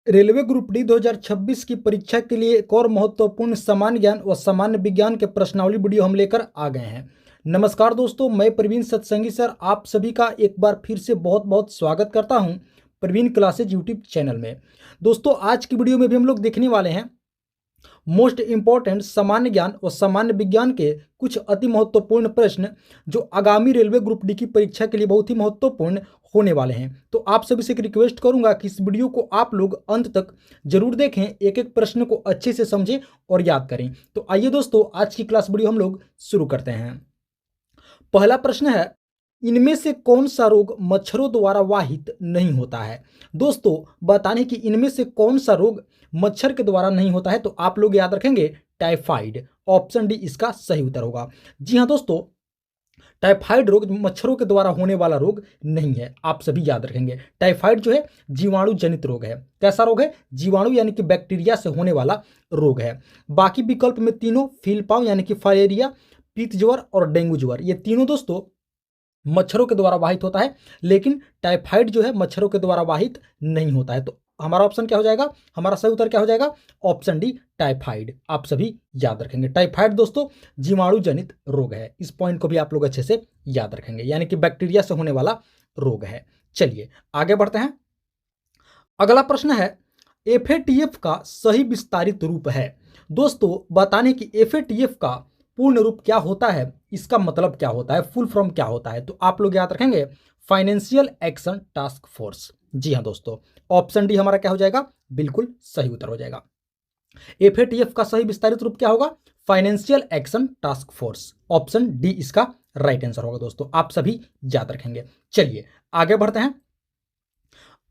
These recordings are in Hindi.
रेलवे ग्रुप डी 2026 की परीक्षा के लिए एक और महत्वपूर्ण सामान्य ज्ञान व सामान्य विज्ञान के प्रश्नावली वीडियो हम लेकर आ गए हैं। नमस्कार दोस्तों, मैं प्रवीण सत्संगी सर आप सभी का एक बार फिर से बहुत बहुत स्वागत करता हूं प्रवीण क्लासेज यूट्यूब चैनल में। दोस्तों, आज की वीडियो में भी हम लोग देखने वाले हैं मोस्ट इंपॉर्टेंट सामान्य ज्ञान और सामान्य विज्ञान के कुछ अति महत्वपूर्ण प्रश्न जो आगामी रेलवे ग्रुप डी की परीक्षा के लिए बहुत ही महत्वपूर्ण होने वाले हैं। तो आप सभी से एक रिक्वेस्ट करूंगा कि इस वीडियो को आप लोग अंत तक जरूर देखें, एक एक प्रश्न को अच्छे से समझें और याद करें। तो आइए दोस्तों, आज की क्लास वीडियो हम लोग शुरू करते हैं। पहला प्रश्न है, इनमें से कौन सा रोग मच्छरों द्वारा वाहित नहीं होता है। दोस्तों, बताने कि इनमें से कौन सा रोग मच्छर के द्वारा नहीं होता है, तो आप लोग याद रखेंगे टाइफाइड। ऑप्शन डी इसका सही उत्तर होगा। जी हाँ दोस्तों, टाइफाइड रोग मच्छरों के द्वारा होने वाला रोग नहीं है, आप सभी याद रखेंगे। टाइफाइड जो है जीवाणु जनित रोग है। कैसा रोग है? जीवाणु यानी कि बैक्टीरिया से होने वाला रोग है। बाकी विकल्प में तीनों फीलपाव यानी कि फाइलेरिया, पीत ज्वर और डेंगू ज्वर, ये तीनों दोस्तों मच्छरों के द्वारा वाहित होता है, लेकिन टाइफाइड जो है मच्छरों के द्वारा वाहित नहीं होता है। तो हमारा ऑप्शन क्या हो जाएगा? हमारा सही उत्तर क्या हो जाएगा? Option D typhoid. आप सभी याद रखेंगे। टाइफाइड दोस्तों जीवाणु जनित रोग है। इस पॉइंट को भी आप लोग अच्छे से याद रखेंगे, यानी कि बैक्टीरिया से होने वाला रोग है। चलिए आगे बढ़ते हैं। अगला प्रश्न है, एफएटीएफ का सही विस्तारित रूप है। दोस्तों, बताने कि एफएटीएफ का पूर्ण रूप क्या होता है, इसका मतलब क्या होता है, फुल फॉर्म क्या होता है, तो आप लोग याद रखेंगे फाइनेंशियल एक्शन टास्क फोर्स। जी हाँ दोस्तों, ऑप्शन डी हमारा क्या हो जाएगा? बिल्कुल सही उत्तर हो जाएगा। एफएटीएफ का सही विस्तारित रूप क्या होगा? Financial action task force. Option D इसका राइट आंसर होगा दोस्तों, आप सभी याद रखेंगे। चलिए आगे बढ़ते हैं।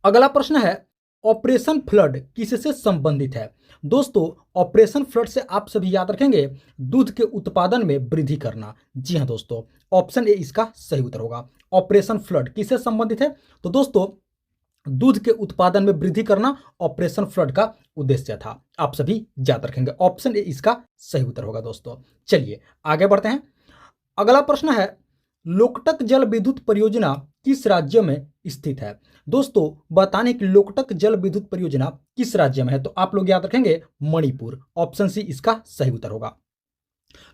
अगला प्रश्न है, ऑपरेशन फ्लड किससे संबंधित है। दोस्तों, ऑपरेशन फ्लड से आप सभी याद रखेंगे दूध के उत्पादन में वृद्धि करना। जी हाँ दोस्तों, ऑप्शन ए इसका सही उत्तर होगा। ऑपरेशन फ्लड किससे संबंधित है? तो दोस्तों दूध के उत्पादन में वृद्धि करना ऑपरेशन फ्लड का उद्देश्य था। आप सभी याद रखेंगे। ऑप्शन ए इसका सही उत्तर होगा दोस्तों। चलिए आगे बढ़ते हैं। अगला प्रश्न है, लोकटक जल विद्युत परियोजना किस राज्य में स्थित है। दोस्तों, बताने की लोकटक जल विद्युत परियोजना किस राज्य में है, तो आप लोग याद रखेंगे मणिपुर। ऑप्शन सी इसका सही उत्तर होगा।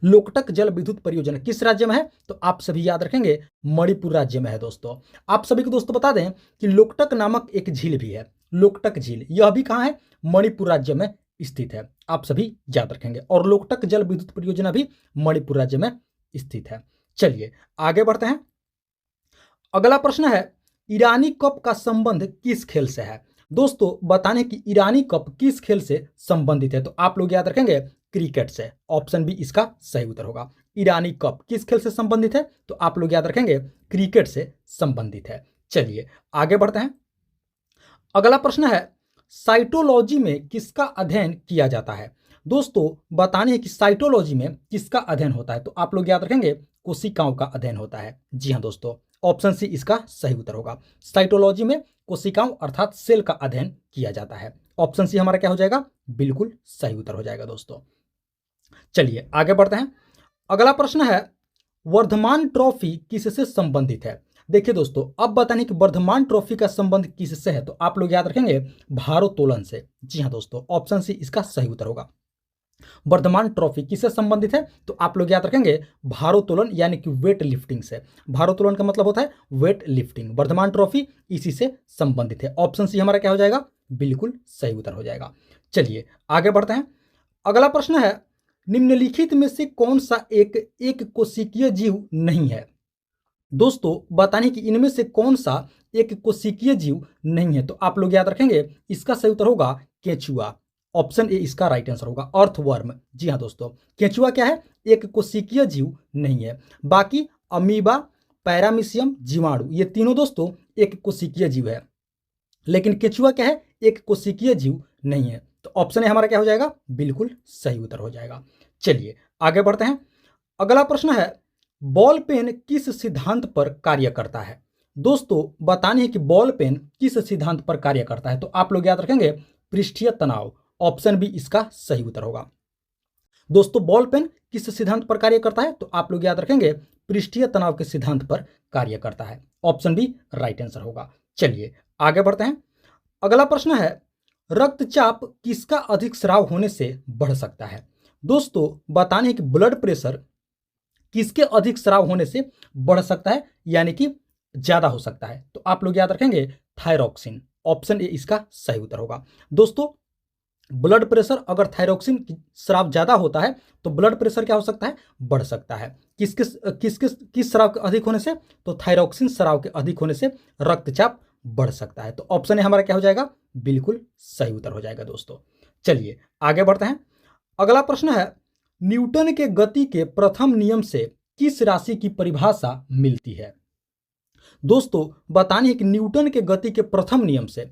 लोकटक जल विद्युत परियोजना किस राज्य में है, तो आप सभी याद रखेंगे मणिपुर राज्य में है दोस्तों। आप सभी को दोस्तों बता दें कि लोकटक नामक एक झील भी है। लोकटक झील यह भी कहाँ है? मणिपुर राज्य में स्थित है। आप सभी याद रखेंगे। और लोकटक जल विद्युत परियोजना भी मणिपुर राज्य में स्थित है। चलिए आगे बढ़ते हैं। अगला प्रश्न है, ईरानी कप का संबंध किस खेल से है। दोस्तों, बताने कि ईरानी कप किस खेल से संबंधित है, तो आप लोग याद रखेंगे क्रिकेट से। ऑप्शन बी इसका सही उत्तर होगा। ईरानी कप किस खेल से संबंधित है, तो आप लोग याद रखेंगे क्रिकेट से संबंधित है। चलिए आगे बढ़ते हैं। अगला प्रश्न है, साइटोलॉजी में किसका अध्ययन किया जाता है। दोस्तों, बताने कि साइटोलॉजी में किसका अध्ययन होता है, तो आप लोग याद रखेंगे कोशिकाओं का अध्ययन होता है। जी हाँ दोस्तों, ऑप्शन सी इसका सही उत्तर होगा। साइटोलॉजी में कोशिकाओं अर्थात सेल का अध्ययन किया जाता है। ऑप्शन सी हमारा क्या हो जाएगा? बिल्कुल सही उत्तर हो जाएगा दोस्तों। चलिए आगे बढ़ते हैं। अगला प्रश्न है, वर्धमान ट्रॉफी किससे संबंधित है। देखिए दोस्तों, अब बताने कि वर्धमान ट्रॉफी का संबंध किससे है, तो आप लोग याद रखेंगे भारोत्तोलन से। जी हाँ दोस्तों, ऑप्शन सी इसका सही उत्तर होगा। वर्धमान ट्रॉफी किससे संबंधित है, तो आप लोग याद रखेंगे भारोत्तोलन यानी कि वेट लिफ्टिंग से। भारोत्तोलन का मतलब होता है वेट लिफ्टिंग। वर्धमान ट्रॉफी इसी से संबंधित है। ऑप्शन सी हमारा क्या हो जाएगा? बिल्कुल सही उत्तर हो जाएगा। चलिए आगे बढ़ते हैं। अगला प्रश्न है, निम्नलिखित में से कौन सा एक कोशिकीय जीव नहीं है। दोस्तों, बताने कि इनमें से कौन सा एक कोशिकीय जीव नहीं है, तो आप लोग याद रखेंगे इसका सही उत्तर होगा केंचुआ। ऑप्शन ए इसका राइट आंसर होगा, अर्थवर्म। जी हाँ दोस्तों, केंचुआ क्या है? एक कोशिकीय जीव नहीं है। बाकी अमीबा, पैरामीशियम, जीवाणु, ये तीनों दोस्तों एक कोशिकीय जीव है, लेकिन केंचुआ क्या है? एक कोशिकीय जीव नहीं है। तो ऑप्शन ए हमारा क्या हो जाएगा? बिल्कुल सही उत्तर हो जाएगा। चलिए आगे बढ़ते हैं। अगला प्रश्न है, बॉल पेन किस सिद्धांत पर कार्य करता है। दोस्तों, बताने कि बॉल पेन किस सिद्धांत पर कार्य करता है, तो आप लोग याद रखेंगे पृष्ठीय तनाव। ऑप्शन बी इसका सही उत्तर होगा। दोस्तों, बॉल पेन किस सिद्धांत पर कार्य करता है, तो आप लोग याद रखेंगे पृष्ठीय तनाव के सिद्धांत पर कार्य करता है। ऑप्शन बी राइट आंसर होगा। चलिए आगे बढ़ते हैं। अगला प्रश्न है, रक्तचाप किसका अधिक स्राव होने से बढ़ सकता है? दोस्तों बताने है कि ब्लड प्रेशर किसके अधिक स्राव होने से बढ़ सकता है, यानी कि ज्यादा हो सकता है? तो आप लोग याद रखेंगे थायरॉक्सिन। ऑप्शन ए इसका सही उत्तर होगा। दोस्तों ब्लड प्रेशर अगर थायरॉक्सिन की स्राव ज्यादा होता है तो ब्लड प्रेशर क्या हो सकता है? बढ़ सकता है। किस स्राव के अधिक होने से? तो थायरॉक्सिन स्राव के अधिक होने से रक्तचाप बढ़ सकता है। तो ऑप्शन ए हमारा क्या हो जाएगा? बिल्कुल सही उत्तर हो जाएगा दोस्तों। चलिए आगे बढ़ते हैं। अगला प्रश्न है, न्यूटन के गति के प्रथम नियम से किस राशि की परिभाषा मिलती है? दोस्तों बतानी है कि न्यूटन के गति के प्रथम नियम से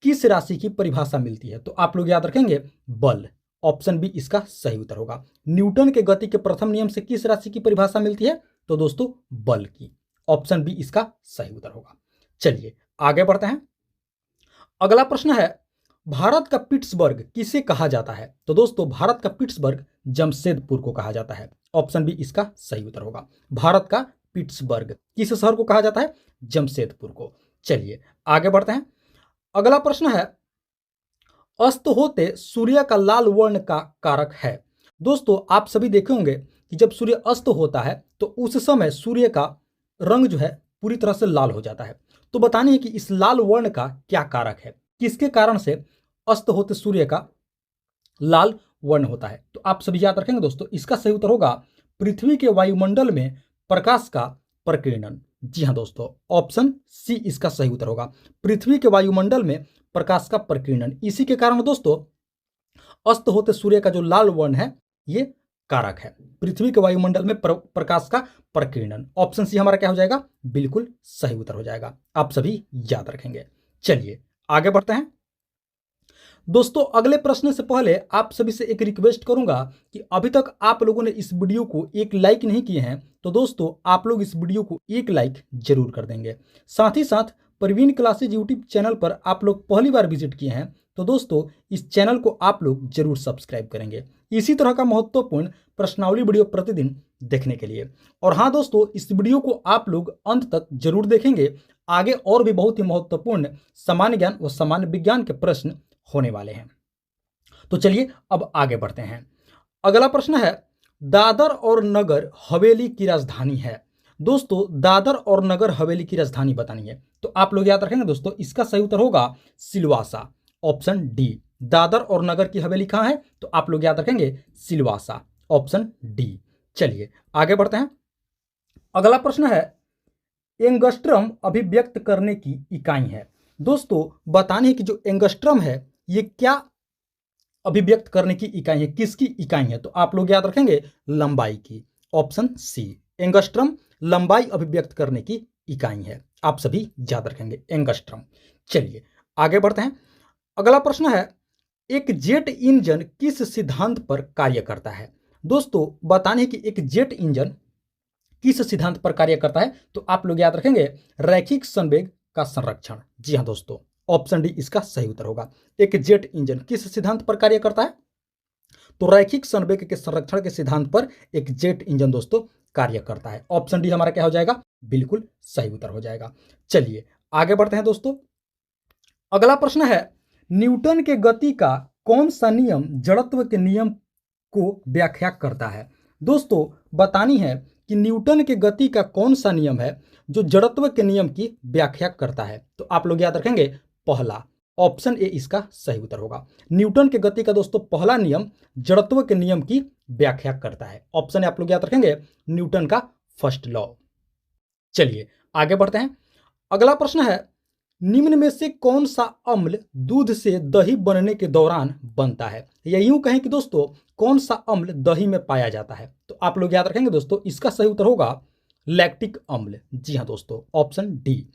किस राशि की परिभाषा मिलती है? तो आप लोग याद रखेंगे बल। ऑप्शन बी इसका सही उत्तर होगा। न्यूटन के गति के प्रथम नियम से किस राशि की परिभाषा मिलती है? तो दोस्तों बल की। ऑप्शन बी इसका सही उत्तर होगा। चलिए आगे बढ़ते हैं। अगला प्रश्न है, भारत का पिट्सबर्ग किसे कहा जाता है? तो दोस्तों भारत का पिट्सबर्ग जमशेदपुर को कहा जाता है। ऑप्शन बी इसका सही उत्तर होगा। भारत का पिट्सबर्ग किस शहर को कहा जाता है? जमशेदपुर को। चलिए आगे बढ़ते हैं। अगला प्रश्न है, अस्त होते सूर्य का लाल वर्ण का कारक है? दोस्तों आप सभी देखे होंगे कि जब सूर्य अस्त होता है तो उस समय सूर्य का रंग जो है पूरी तरह से लाल हो जाता है। तो बतानी है कि इस लाल वर्ण का क्या कारक है, किसके कारण से अस्त होते सूर्य का लाल वर्ण होता है? तो आप सभी याद रखेंगे दोस्तों, इसका सही उत्तर होगा पृथ्वी के वायुमंडल में प्रकाश का प्रकीर्णन। जी हाँ दोस्तों, ऑप्शन सी इसका सही उत्तर होगा। पृथ्वी के वायुमंडल में प्रकाश का प्रकीर्णन, इसी के कारण दोस्तों अस्त होते सूर्य का जो लाल वर्ण है ये कारक है। पृथ्वी के वायुमंडल में प्रकाश का प्रकीर्णन। ऑप्शन सी हमारा क्या हो जाएगा? बिल्कुल सही उत्तर हो जाएगा। आप सभी याद रखेंगे। चलिए आगे बढ़ते हैं। दोस्तों अगले प्रश्न से पहले आप सभी से एक रिक्वेस्ट करूंगा कि अभी तक आप लोगों ने इस वीडियो को एक लाइक नहीं किए हैं तो दोस्तों आप लोग इस वीडियो को एक लाइक जरूर कर देंगे। साथ ही साथ प्रवीण क्लासेज यूट्यूब चैनल पर आप लोग पहली बार विजिट किए हैं तो दोस्तों इस चैनल को आप लोग जरूर सब्सक्राइब करेंगे इसी तरह का महत्वपूर्ण प्रश्नावली वीडियो प्रतिदिन देखने के लिए। और हाँ दोस्तों, इस वीडियो को आप लोग अंत तक जरूर देखेंगे। आगे और भी बहुत ही महत्वपूर्ण सामान्य ज्ञान व सामान्य विज्ञान के प्रश्न होने वाले हैं। तो चलिए अब आगे बढ़ते हैं। अगला प्रश्न है, दादर और नगर हवेली की राजधानी है? दोस्तों दादर और नगर हवेली की राजधानी बतानी है तो आप लोग याद रखेंगे दोस्तों, इसका सही उत्तर होगा सिलवासा। Option D. दादर और नगर की हवेली कहां है? तो आप लोग याद रखेंगे सिलवासा। Option D. चलिए आगे बढ़ते हैं। अगला प्रश्न है, एंगस्ट्रम अभिव्यक्त करने की इकाई है? दोस्तों बताने है कि जो एंगस्ट्रम है ये क्या अभिव्यक्त करने की इकाई है, किसकी इकाई है? तो आप लोग याद रखेंगे लंबाई की। Option C. एंगस्ट्रम लंबाई अभिव्यक्त करने की इकाई है। आप सभी याद रखेंगे एंगस्ट्रम। चलिए आगे बढ़ते हैं। अगला प्रश्न है, एक जेट इंजन किस सिद्धांत पर कार्य करता है? दोस्तों बताने कि एक जेट इंजन किस सिद्धांत पर कार्य करता है? तो आप लोग याद रखेंगे रैखिक संवेग का संरक्षण। जी हाँ दोस्तों, ऑप्शन डी इसका सही उत्तर होगा। एक जेट इंजन किस सिद्धांत पर कार्य करता है? तो रैखिक संवेग के संरक्षण के सिद्धांत पर एक जेट इंजन दोस्तों कार्य करता है। ऑप्शन डी हमारा क्या हो जाएगा? बिल्कुल सही उत्तर हो जाएगा। चलिए आगे बढ़ते हैं दोस्तों। अगला प्रश्न है, न्यूटन के गति का कौन सा नियम जड़त्व के नियम को व्याख्या करता है? दोस्तों बतानी है कि न्यूटन के गति का कौन सा नियम है जो जड़त्व के नियम की व्याख्या करता है? तो आप लोग याद रखेंगे पहला। ऑप्शन ए इसका सही उत्तर होगा। न्यूटन के गति का दोस्तों पहला नियम जड़त्व के नियम की व्याख्या करता है। ऑप्शन ए आप लोग याद रखेंगे न्यूटन का फर्स्ट लॉ। चलिए आगे बढ़ते हैं। अगला प्रश्न है, निम्न में से कौन सा अम्ल दूध से दही बनने के दौरान बनता है? या यूं कहें कि दोस्तों कौन सा अम्ल दही में पाया जाता है? तो आप लोग याद रखेंगे दोस्तों, इसका सही उत्तर होगा लैक्टिक अम्ल। जी हाँ दोस्तों, ऑप्शन डी।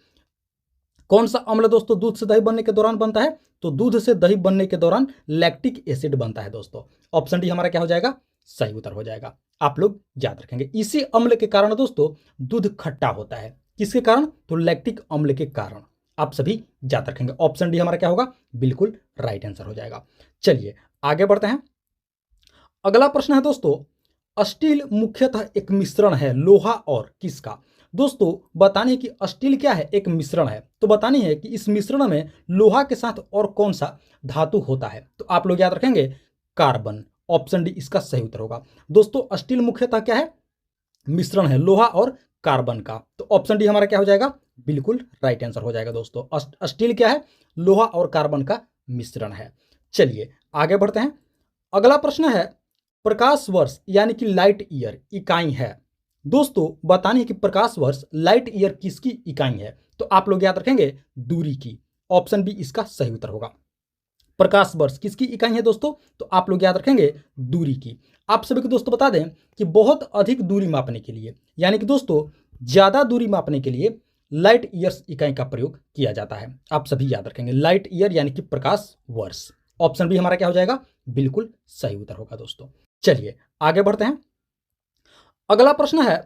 कौन सा अम्ल दोस्तों दूध से दही बनने के दौरान बनता है? तो दूध से दही बनने के दौरान लैक्टिक एसिड बनता है दोस्तों। ऑप्शन डी हमारा क्या हो जाएगा? सही उत्तर हो जाएगा। आप लोग याद रखेंगे इसी अम्ल के कारण दोस्तों दूध खट्टा होता है। किसके कारण? तो लैक्टिक अम्ल के कारण। आप सभी याद रखेंगे ऑप्शन डी हमारा क्या होगा? बिल्कुल राइट आंसर हो जाएगा। चलिए आगे बढ़ते हैं। अगला प्रश्न है दोस्तों, स्टील मुख्यतः एक मिश्रण है लोहा और किसका? दोस्तों बताने कि स्टील क्या है, एक मिश्रण है, तो बतानी है कि इस मिश्रण में लोहा के साथ और कौन सा धातु होता है। तो आप लोग याद रखेंगे कार्बन। ऑप्शन डी इसका सही उत्तर होगा। दोस्तों स्टील मुख्यतः क्या है, मिश्रण है लोहा और कार्बन का। तो ऑप्शन डी हमारा क्या हो जाएगा, बिल्कुल राइट आंसर हो जाएगा। दोस्तों स्टील क्या है, लोहा और कार्बन का मिश्रण है। चलिए आगे बढ़ते हैं। अगला प्रश्न है प्रकाश वर्ष यानी कि लाइट ईयर इकाई है। दोस्तों बतानी है कि प्रकाश वर्ष लाइट ईयर किसकी इकाई है। तो आप लोग याद रखेंगे दूरी की। ऑप्शन बी इसका सही उत्तर होगा। प्रकाश वर्ष किसकी इकाई है दोस्तों, तो आप लोग याद रखेंगे दूरी की। आप सभी को दोस्तों बता दें कि बहुत अधिक दूरी मापने के लिए, यानी कि दोस्तों ज्यादा दूरी मापने के लिए लाइट ईयर्स इकाई का प्रयोग किया जाता है। आप सभी याद रखेंगे लाइट ईयर यानी कि प्रकाश वर्ष। ऑप्शन बी हमारा क्या हो जाएगा, बिल्कुल सही उत्तर होगा दोस्तों। चलिए आगे बढ़ते हैं। अगला प्रश्न है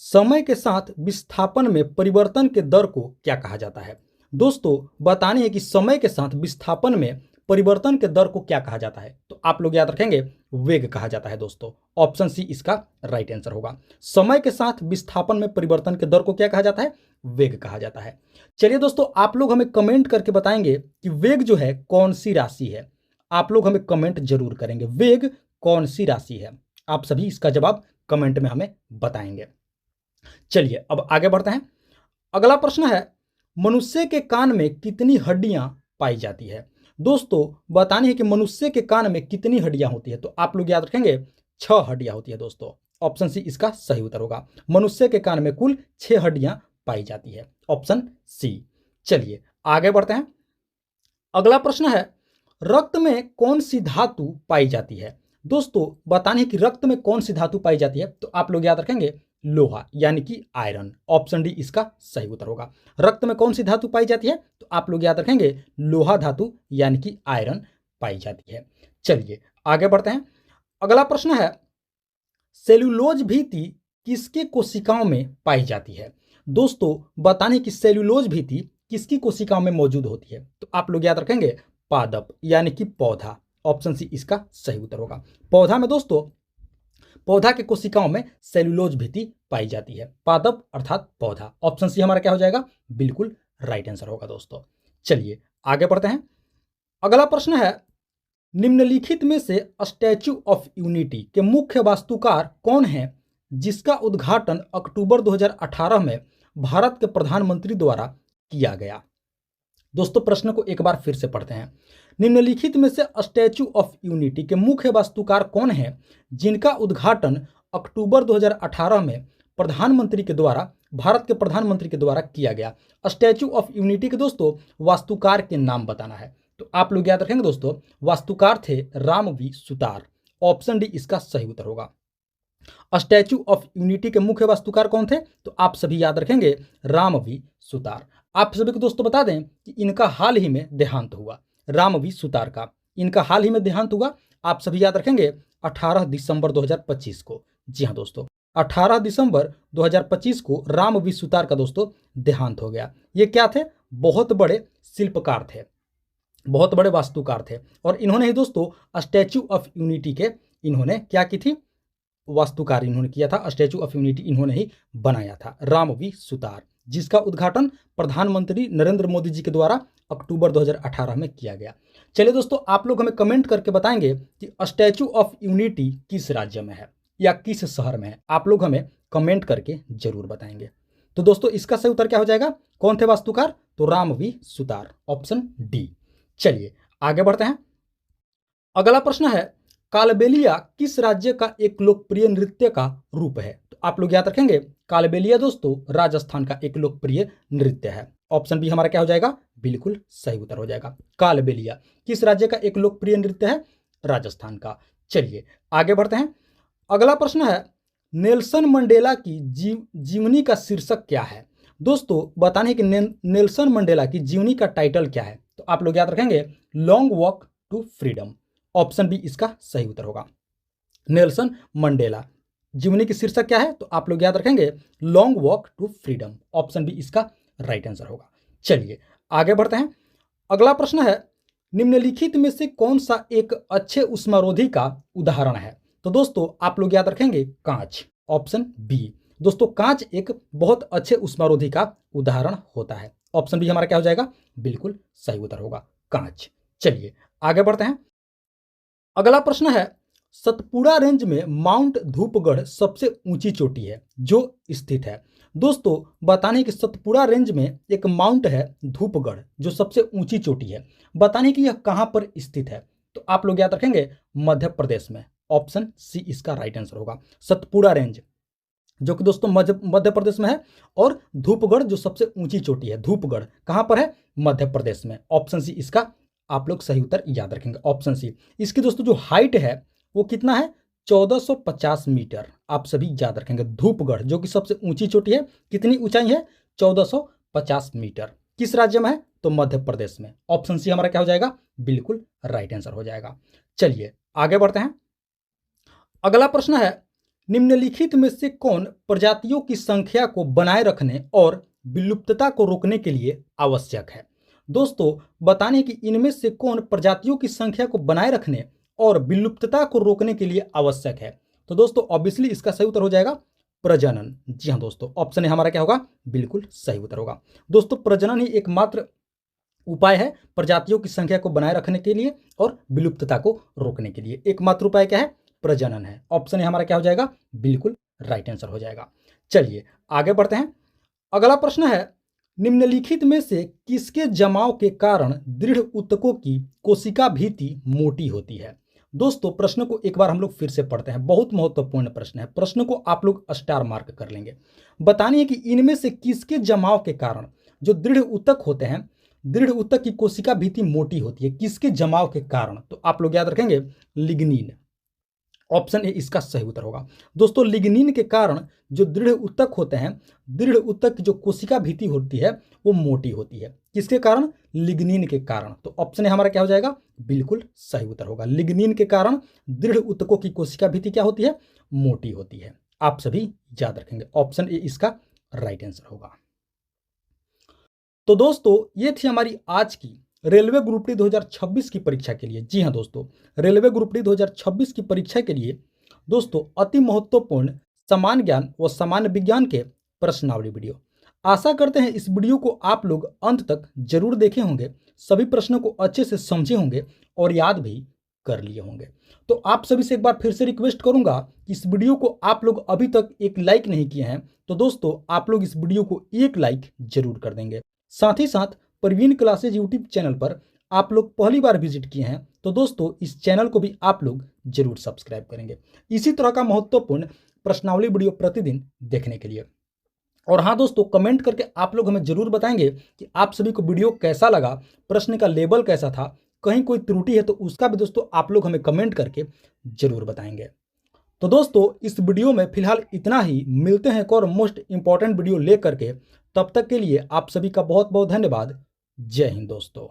समय के साथ विस्थापन में परिवर्तन के दर को क्या कहा जाता है। दोस्तों बतानी है कि समय के साथ विस्थापन में परिवर्तन के दर को क्या कहा जाता है। तो आप लोग याद रखेंगे वेग कहा जाता है दोस्तों। ऑप्शन सी इसका राइट आंसर होगा। समय के साथ विस्थापन में परिवर्तन के दर को क्या कहा जाता है, वेग कहा जाता है। चलिए दोस्तों आप लोग हमें कमेंट करके बताएंगे कि वेग जो है कौन सी राशि है। आप लोग हमें कमेंट जरूर करेंगे वेग कौन सी राशि है। आप सभी इसका जवाब कमेंट में हमें बताएंगे। चलिए अब आगे बढ़ते हैं। अगला प्रश्न है मनुष्य के कान में कितनी हड्डियां पाई जाती है। दोस्तों बतानी है कि मनुष्य के कान में कितनी हड्डियां होती है। तो आप लोग याद रखेंगे 6 हड्डियां होती है दोस्तों। ऑप्शन सी इसका सही उत्तर होगा। मनुष्य के कान में कुल 6 हड्डियां पाई जाती है। Option C. चलिए आगे बढ़ते हैं। अगला प्रश्न है रक्त में कौन सी धातु पाई जाती है। दोस्तों बतानी है कि रक्त में कौन सी धातु पाई जाती है। तो आप लोग याद रखेंगे लोहा यानी कि आयरन। ऑप्शन डी इसका सही उत्तर होगा। रक्त में कौन सी धातु पाई जाती है, तो आप लोग याद रखेंगे लोहा धातु यानी कि आयरन पाई जाती है। चलिए आगे बढ़ते हैं। अगला प्रश्न है सेल्यूलोज भित्ति किसके कोशिकाओं में पाई जाती है। दोस्तों बताने की सेल्यूलोज भित्ति किसकी कोशिकाओं में मौजूद होती है। तो आप लोग याद रखेंगे पादप यानी कि पौधा। ऑप्शन सी इसका सही उत्तर होगा। पौधा में दोस्तों पौधा के कोशिकाओं में सेल्यूलोज भित्ति पाई जाती है। पादप अर्थात पौधा। ऑप्शन सी हमारा क्या हो जाएगा, बिल्कुल राइट आंसर होगा दोस्तों। चलिए आगे बढ़ते हैं। अगला प्रश्न है निम्नलिखित में से स्टैच्यू ऑफ यूनिटी के मुख्य वास्तुकार कौन है जिसका उद्घाटन अक्टूबर 2018 में भारत के प्रधानमंत्री द्वारा किया गया। दोस्तों प्रश्न को एक बार फिर से पढ़ते हैं। निम्नलिखित में से स्टैच्यू ऑफ यूनिटी के मुख्य वास्तुकार कौन है जिनका उद्घाटन अक्टूबर 2018 में प्रधानमंत्री के द्वारा भारत के प्रधानमंत्री के द्वारा किया गया। स्टैच्यू ऑफ यूनिटी के दोस्तों वास्तुकार के नाम बताना है। तो आप लोग याद रखेंगे दोस्तों वास्तुकार थे रामवी सुतार। ऑप्शन डी इसका सही उत्तर होगा। स्टैच्यू ऑफ यूनिटी के मुख्य वास्तुकार कौन थे, तो आप सभी याद रखेंगे रामवी सुतार। आप सभी को दोस्तों बता दें कि इनका हाल ही में देहांत हुआ। रामवी सुतार का इनका हाल ही में देहांत हुआ। आप सभी याद रखेंगे 18 दिसंबर 2025 को। जी हाँ दोस्तों 18 दिसंबर 2025 को रामवी सुतार का दोस्तों देहांत हो गया। ये क्या थे, बहुत बड़े शिल्पकार थे, बहुत बड़े वास्तुकार थे। और इन्होंने ही दोस्तों स्टैच्यू ऑफ यूनिटी के इन्होंने क्या की थी, वास्तुकार इन्होंने किया था। स्टैच्यू ऑफ यूनिटी इन्होंने ही बनाया था, रामवी सुतार, जिसका उद्घाटन प्रधानमंत्री नरेंद्र मोदी जी के द्वारा अक्टूबर 2018 में किया गया। चलिए दोस्तों आप लोग हमें कमेंट करके बताएंगे कि स्टैच्यू ऑफ यूनिटी किस राज्य में है या किस शहर में है। आप लोग हमें कमेंट करके जरूर बताएंगे। तो दोस्तों इसका सही उत्तर क्या हो जाएगा, कौन थे वास्तुकार, तो रामवी सुतार। Option D. चलिए आगे बढ़ते हैं। अगला प्रश्न है कालबेलिया किस राज्य का एक लोकप्रिय नृत्य का रूप है। तो आप लोग याद रखेंगे कालबेलिया दोस्तों राजस्थान का एक लोकप्रिय नृत्य है। ऑप्शन बी हमारा क्या हो जाएगा, बिल्कुल सही उत्तर हो जाएगा। कालबेलिया किस राज्य का एक लोकप्रिय नृत्य है, राजस्थान का। चलिए आगे बढ़ते हैं। अगला प्रश्न है नेल्सन मंडेला की जीवनी का शीर्षक क्या है। दोस्तों बताने कि नेल्सन मंडेला की जीवनी का टाइटल क्या है। तो आप लोग याद रखेंगे Long Walk to Freedom. Option B इसका सही उत्तर होगा। नेल्सन मंडेला जीवनी की शीर्षक क्या है, तो आप लोग याद रखेंगे Long Walk to Freedom. Option B इसका राइट आंसर होगा। चलिए आगे बढ़ते हैं। अगला प्रश्न है निम्नलिखित में से कौन सा एक अच्छे उष्मारोधी का उदाहरण है। तो दोस्तों आप लोग याद रखेंगे कांच। ऑप्शन बी दोस्तों कांच एक बहुत अच्छे उष्मारोधी का उदाहरण होता है। ऑप्शन बी हमारा क्या हो जाएगा, बिल्कुल सही उत्तर होगा कांच। चलिए आगे बढ़ते हैं। अगला प्रश्न है, सतपुड़ा रेंज में माउंट धूपगढ़ सबसे ऊंची चोटी है जो स्थित है। दोस्तों बताने कि सतपुड़ा रेंज में एक माउंट है धूपगढ़ जो सबसे ऊंची चोटी है, बताने कि यह कहां पर स्थित है। तो आप लोग याद रखेंगे मध्य प्रदेश में। ऑप्शन सी इसका राइट आंसर होगा, सतपुड़ा रेंज जो कि दोस्तों मध्य प्रदेश में है, और धूपगढ़ जो सबसे ऊंची चोटी है, धूपगढ़ कहां पर है, मध्य प्रदेश में। ऑप्शन सी इसका आप लोग सही उत्तर याद रखेंगे, ऑप्शन सी। इसकी दोस्तों जो हाइट है वो कितना है, 1450 मीटर। आप सभी याद रखेंगे, धूपगढ़ जो कि सबसे ऊंची चोटी है, कितनी ऊंचाई है, 1450 मीटर। किस राज्य में है, तो मध्य प्रदेश में। ऑप्शन सी हमारा क्या हो जाएगा, बिल्कुल राइट आंसर हो जाएगा। चलिए आगे बढ़ते हैं। अगला प्रश्न है, निम्नलिखित में से कौन प्रजातियों की संख्या को बनाए रखने और विलुप्तता को रोकने के लिए आवश्यक है। दोस्तों बताने कि इनमें से कौन प्रजातियों की संख्या को बनाए रखने और विलुप्तता को रोकने के लिए आवश्यक है। तो दोस्तों ऑब्वियसली इसका सही उत्तर हो जाएगा प्रजनन। जी हाँ दोस्तों, ऑप्शन हमारा क्या होगा, बिल्कुल सही उत्तर होगा। दोस्तों प्रजनन ही एकमात्र उपाय है प्रजातियों की संख्या को बनाए रखने के लिए और विलुप्तता को रोकने के लिए। एकमात्र उपाय क्या है, प्रजनन है। ऑप्शन हमारा क्या हो जाएगा, बिल्कुल राइट आंसर हो जाएगा। चलिए आगे बढ़ते हैं। अगला प्रश्न है, निम्नलिखित में से किसके जमाव के कारण दृढ़ ऊतकों की कोशिका भित्ति मोटी होती है। दोस्तों प्रश्न को एक बार हम लोग फिर से पढ़ते हैं, बहुत महत्वपूर्ण प्रश्न है। प्रश्न को आप लोग स्टार मार्क कर लेंगे। बतानिए कि इनमें से किसके जमाव के कारण जो दृढ़ ऊतक होते हैं, दृढ़ ऊतक की कोशिका भित्ति मोटी होती है, किसके जमाव के कारण। तो आप लोग याद रखेंगे लिग्निन। ऑप्शन ए इसका सही उत्तर होगा। दोस्तों लिग्निन के कारण जो दृढ़ ऊतक होते हैं, दृढ़ ऊतक की जो कोशिका भित्ति होती है वो मोटी होती है। किसके कारण, लिग्निन के कारण। तो ऑप्शन ए हमारा क्या हो जाएगा, बिल्कुल सही उत्तर होगा। लिग्निन के कारण दृढ़ ऊतकों की कोशिका भित्ति क्या होती है, मोटी होती है। आप सभी याद रखेंगे, ऑप्शन ए इसका राइट आंसर होगा। तो दोस्तों ये थी हमारी आज की रेलवे ग्रुप डी 2026 की परीक्षा के लिए। जी हाँ दोस्तों, रेलवे ग्रुप डी 2026 की परीक्षा के लिए दोस्तों अति महत्वपूर्ण सामान्य ज्ञान व सामान्य विज्ञान के प्रश्नावली वीडियो। आशा करते हैं इस वीडियो को आप लोग अंत तक जरूर देखे होंगे, सभी प्रश्नों को अच्छे से समझे होंगे और याद भी कर लिए होंगे। तो आप सभी से एक बार फिर से रिक्वेस्ट करूंगा कि इस वीडियो को आप लोग अभी तक एक लाइक नहीं किए हैं तो दोस्तों आप लोग इस वीडियो को एक लाइक जरूर कर देंगे। साथ ही साथ प्रवीण क्लासेज यूट्यूब चैनल पर आप लोग पहली बार विजिट किए हैं तो दोस्तों इस चैनल को भी आप लोग जरूर सब्सक्राइब करेंगे इसी तरह का महत्वपूर्ण प्रश्नावली वीडियो प्रतिदिन देखने के लिए। और हाँ दोस्तों, कमेंट करके आप लोग हमें जरूर बताएंगे कि आप सभी को वीडियो कैसा लगा, प्रश्न का लेवल कैसा था, कहीं कोई त्रुटि है तो उसका भी दोस्तों आप लोग हमें कमेंट करके जरूर बताएंगे। तो दोस्तों इस वीडियो में फिलहाल इतना ही, मिलते हैं एक और मोस्ट इंपॉर्टेंट वीडियो लेकर के। तब तक के लिए आप सभी का बहुत बहुत धन्यवाद। जय हिंद दोस्तों।